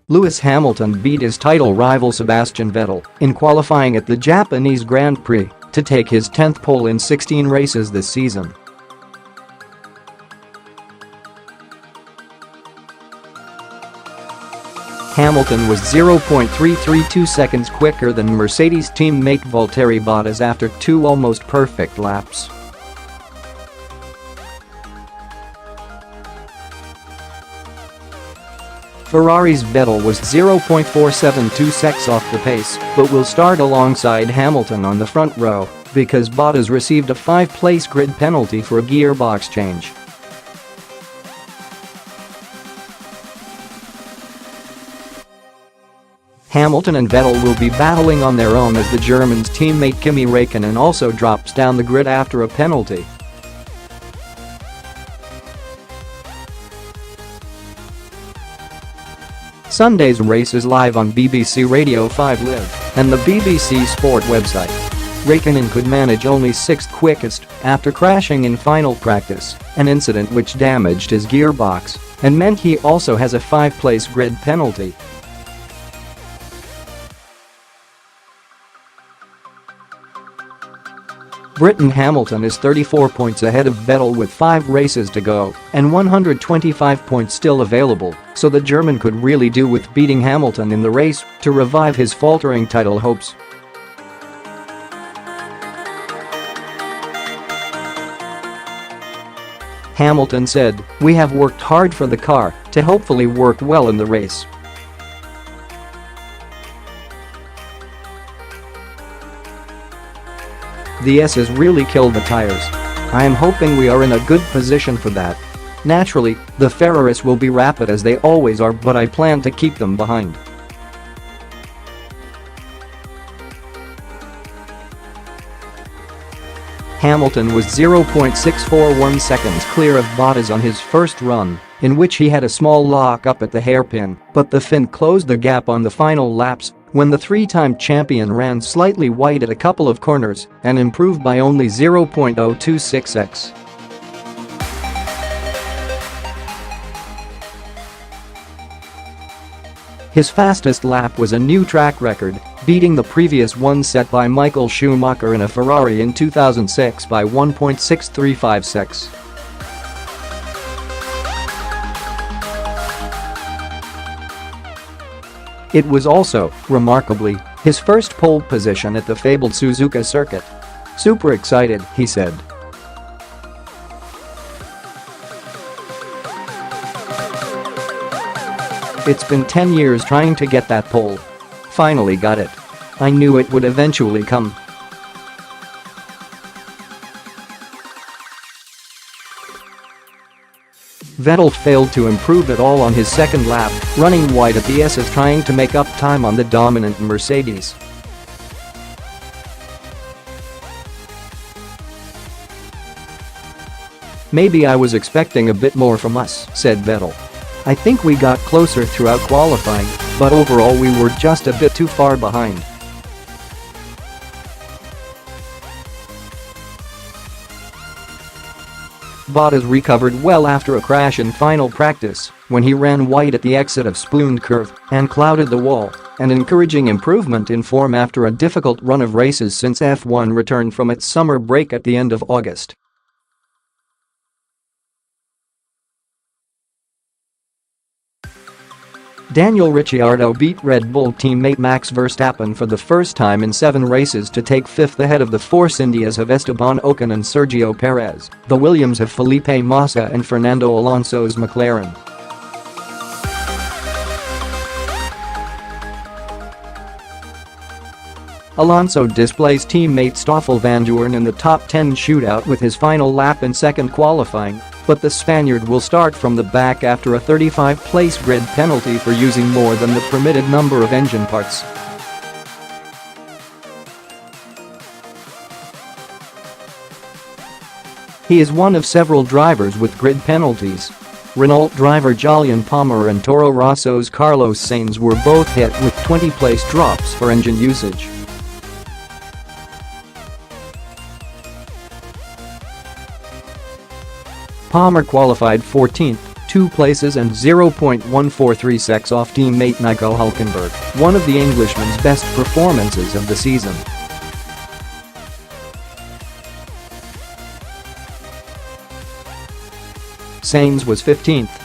Lewis Hamilton beat his title rival Sebastian Vettel in qualifying at the Japanese Grand Prix to take his 10th pole in 16 races this season. Hamilton was 0.332 seconds quicker than Mercedes teammate Valtteri Bottas after 2 almost perfect laps. Ferrari's Vettel was 0.472 seconds off the pace, but will start alongside Hamilton on the front row because Bottas received a 5-place grid penalty for a gearbox change. Hamilton and Vettel will be battling on their own as the German's teammate Kimi Räikkönen also drops down the grid after a penalty. Sunday's race is live on BBC Radio 5 Live and the BBC Sport website. Räikkönen could manage only 6th quickest after crashing in final practice, an incident which damaged his gearbox and meant he also has a 5-place grid penalty. Britain Hamilton is 34 points ahead of Vettel with 5 races to go and 125 points still available, so the German could really do with beating Hamilton in the race to revive his faltering title hopes. Hamilton said, "We have worked hard for the car to hopefully work well in the race. The S's really killed the tires. I am hoping we are in a good position for that. Naturally, the Ferraris will be rapid as they always are, but I plan to keep them behind." Hamilton was 0.641 seconds clear of Bottas on his first run, in which he had a small lock-up at the hairpin, but the Finn closed the gap on the final laps when the 3-time champion ran slightly wide at a couple of corners and improved by only 0.026x. His fastest lap was a new track record, beating the previous one set by Michael Schumacher in a Ferrari in 2006 by 1.635 seconds. It was also, remarkably, his first pole position at the fabled Suzuka circuit. "Super excited," he said. "It's been 10 years trying to get that pole. Finally got it. I knew it would eventually come." Vettel failed to improve at all on his second lap, running wide at the S's trying to make up time on the dominant Mercedes. "Maybe I was expecting a bit more from us," said Vettel. "I think we got closer throughout qualifying, but overall we were just a bit too far behind." Bottas recovered well after a crash in final practice when he ran wide at the exit of Spoon Curve and clouded the wall, an encouraging improvement in form after a difficult run of races since F1 returned from its summer break at the end of August. Daniel Ricciardo beat Red Bull teammate Max Verstappen for the first time in 7 races to take 5th ahead of the Force Indias of Esteban Ocon and Sergio Perez, the Williams of Felipe Massa and Fernando Alonso's McLaren. Alonso displays teammate Stoffel Vandoorne in the top 10 shootout with his final lap in second qualifying, but the Spaniard will start from the back after a 35-place grid penalty for using more than the permitted number of engine parts. He is one of several drivers with grid penalties. Renault driver Jolyon Palmer and Toro Rosso's Carlos Sainz were both hit with 20-place drops for engine usage. Palmer qualified 14th 2 places and 0.143 seconds off teammate Nico Hülkenberg, one of the Englishman's best performances of the season. Sainz was 15th,